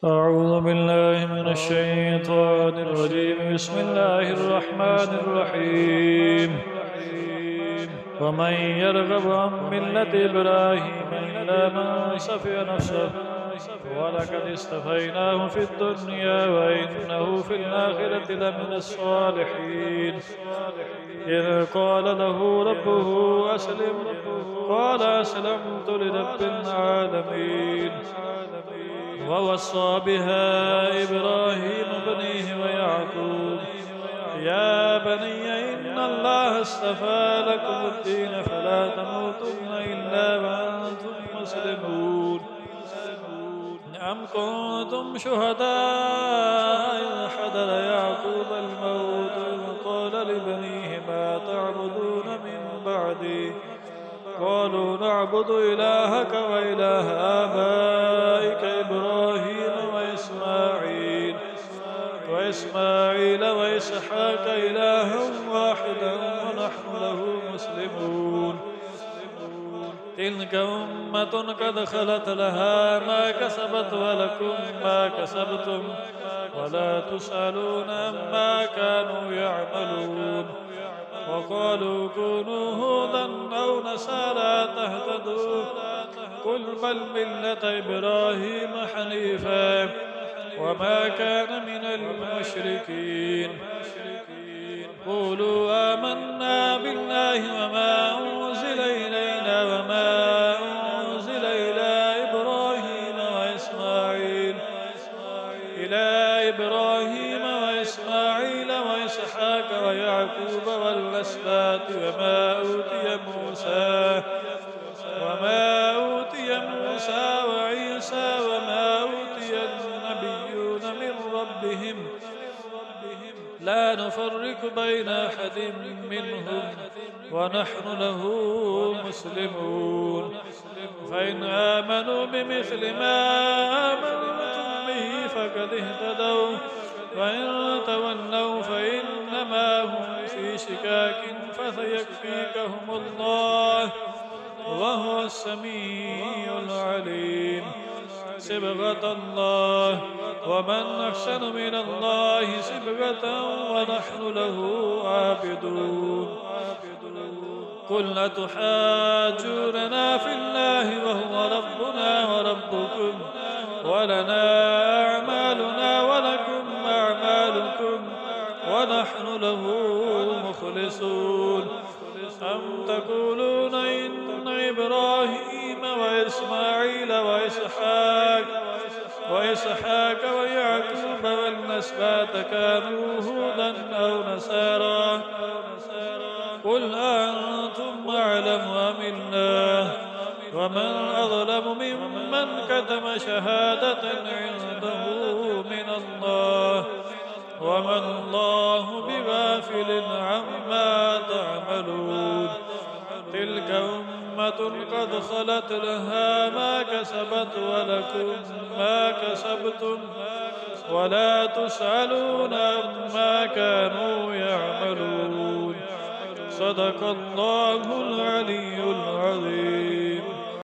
أعوذ بالله من الشيطان الرجيم. بسم الله الرحمن الرحيم. ومن يرغب عن ملة إبراهيم إلا من سفه نفسه ولقد اصطفيناه في الدنيا وإنه في الآخرة لمن الصالحين. إذ قال له ربه أسلم قال أسلمت لرب العالمين. ووصى بها إبراهيم بنيه ويعقوب يا بني إن الله اصطفى لكم الدين فلا تموتن إلا وأنتم مسلمون. أم كنتم شهداء إذ حضر يعقوب الموت إذ قال لبنيه ما تعبدون من بعدي قالوا نعبد إلهك وإله آبائك إبراهيم وإسماعيل وإسحاق إلها واحدا ونحن له مسلمون. تلك أمة قد خلت لها ما كسبت ولكم ما كسبتم ولا تسألون عما كانوا يعملون. وقالوا كونوا هودا أو نصارى تهتدوا قل بل ملة إبراهيم حنيفا وما كان من المشركين. قولوا آمنا بالله وما أنزل إلينا وما أنزل إلى إبراهيم وإسماعيل وإسحاق ويعقوب والأسباط وما أوتي موسى وعيسى وما أوتي النبيون من ربهم لا نفرق بين أحد منهم ونحن له مسلمون. فإن آمنوا بمثل ما آمنتم به فقد اهتدوا وإن تولوا فإنما هم في شكاك فسيكفيكهم الله وهو السميع العليم. صبغة الله ومن أحسن من الله صبغة ونحن له عابدون. قل أتحاجوننا في الله وهو ربنا وربكم ولنا أعمالنا ولكم أعمالكم ونحن له مخلصون. أم تقولون إن إبراهيم وإسماعيل وإسحاق ويعقوب والأسباط كانوا هودا أو نصارى قل أنتم أعلم أم الله ومن أظلم ممن كتم شهادة عنده من الله وما الله بغافل عما تعملون. تلك أمة قد خلت لها ما كسبت ولكم ما كسبتم ولا تسألون عما كانوا يعملون. صدق الله العلي العظيم.